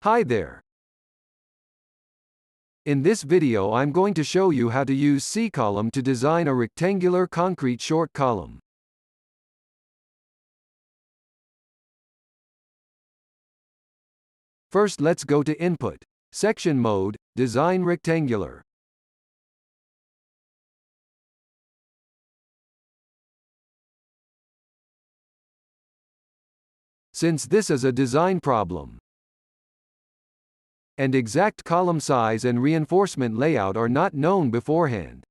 Hi there. In this video I'm going to show you how to use cColumn to design a rectangular concrete short column. First let's go to Input, Section Mode, Design Rectangular. Since this is a design problem, and exact column size and reinforcement layout are not known beforehand,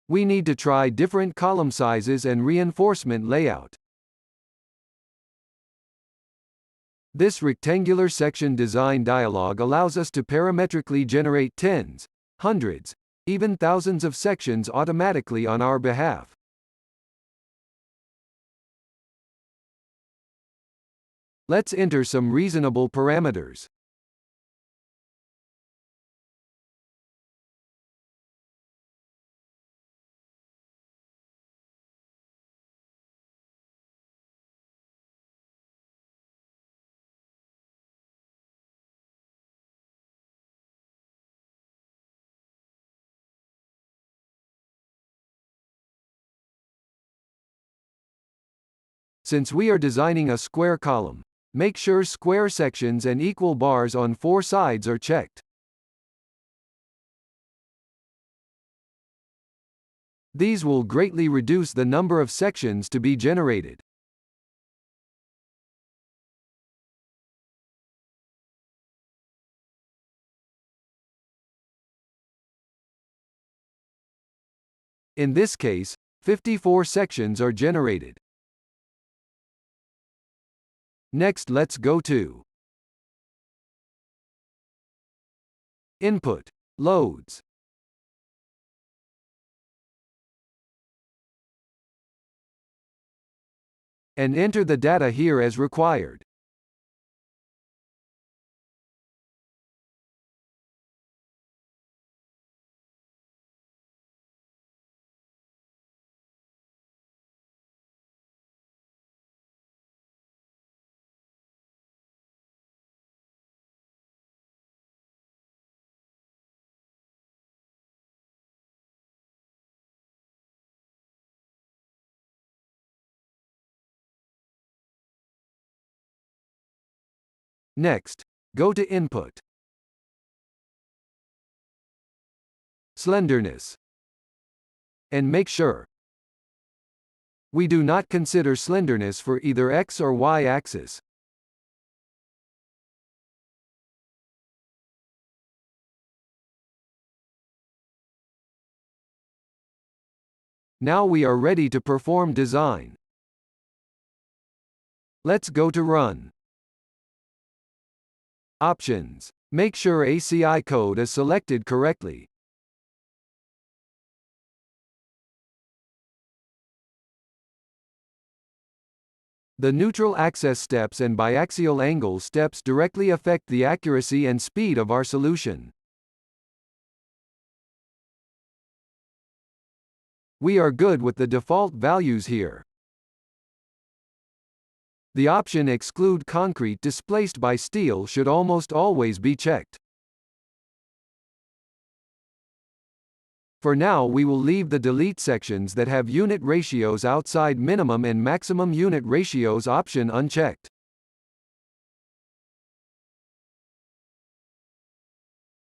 we need to try different column sizes and reinforcement layout. This rectangular section design dialog allows us to parametrically generate tens, hundreds, even thousands of sections automatically on our behalf. Let's enter some reasonable parameters. Since we are designing a square column, make sure square sections and equal bars on four sides are checked. These will greatly reduce the number of sections to be generated. In this case, 54 sections are generated. Next let's go to Input, Loads. And enter the data here as required. Next, go to Input, Slenderness, and make sure we do not consider slenderness for either X or Y axis. Now we are ready to perform design. Let's go to Run. Options. Make sure ACI code is selected correctly. The neutral axis steps and biaxial angle steps directly affect the accuracy and speed of our solution. We are good with the default values here. The option Exclude concrete displaced by steel should almost always be checked. For now we will leave the delete sections that have unit ratios outside minimum and maximum unit ratios option unchecked.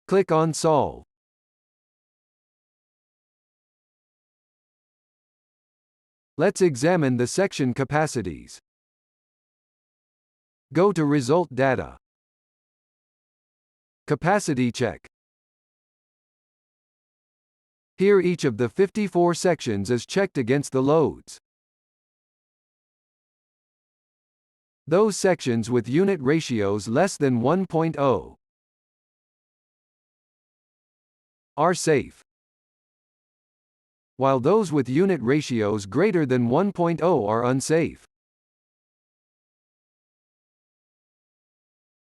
Click on Solve. Let's examine the section capacities. Go to Result Data. Capacity check. Here each of the 54 sections is checked against the loads. Those sections with unit ratios less than 1.0 are safe, while those with unit ratios greater than 1.0 are unsafe.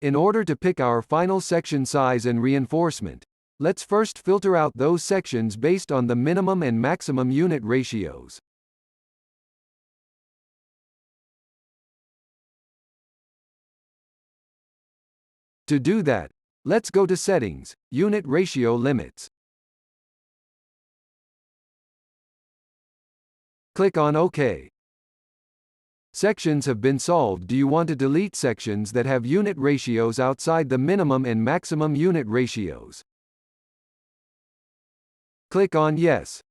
In order to pick our final section size and reinforcement, let's first filter out those sections based on the minimum and maximum unit ratios. To do that, let's go to Settings, Unit Ratio Limits. Click on OK. Sections have been solved. Do you want to delete sections that have unit ratios outside the minimum and maximum unit ratios? Click on Yes.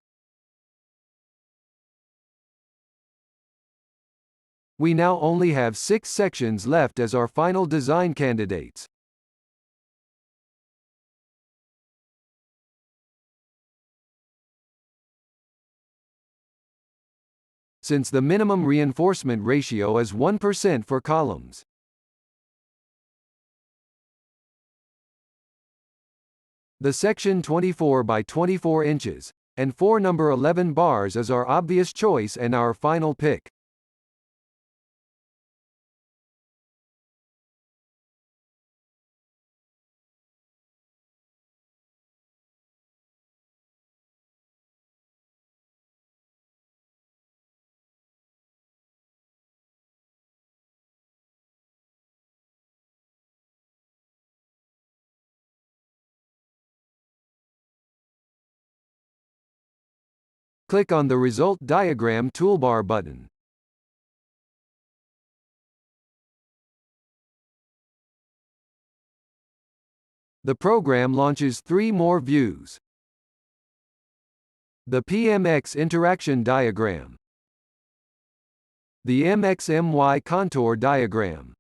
We now only have 6 sections left as our final design candidates. Since the minimum reinforcement ratio is 1% for columns, the section 24 by 24 inches, and 4 number 11 bars is our obvious choice and our final pick. Click on the Result Diagram toolbar button. The program launches 3 more views. The PMX interaction diagram, the MXMY contour diagram,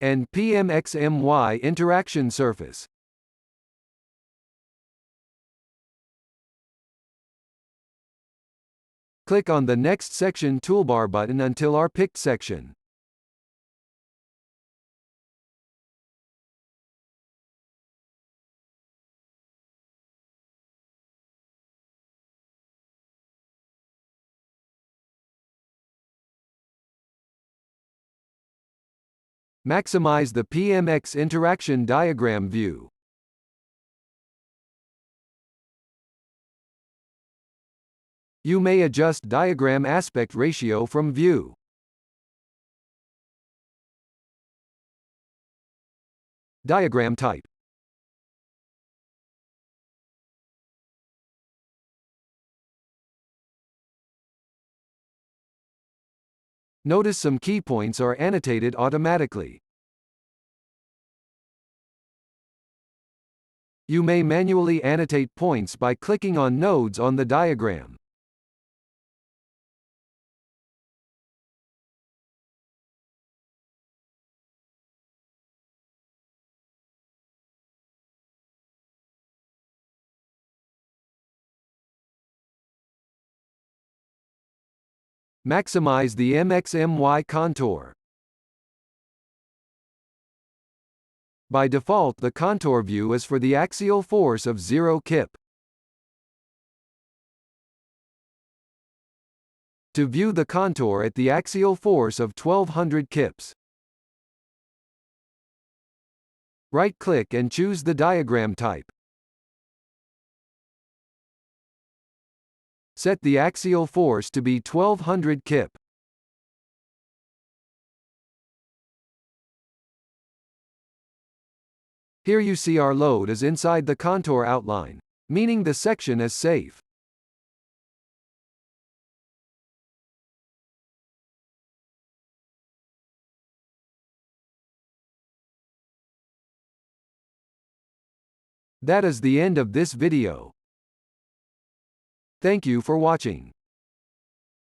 and PMXMY interaction surface. Click on the Next Section toolbar button until our picked section. Maximize the PMX interaction diagram view. You may adjust diagram aspect ratio from View. Diagram type. Notice some key points are annotated automatically. You may manually annotate points by clicking on nodes on the diagram. Maximize the MXMY contour. By default, the contour view is for the axial force of 0 kip. To view the contour at the axial force of 1200 kips, right-click and choose the diagram type. Set the axial force to be 1200 kip. Here you see our load is inside the contour outline, meaning the section is safe. That is the end of this video. Thank you for watching.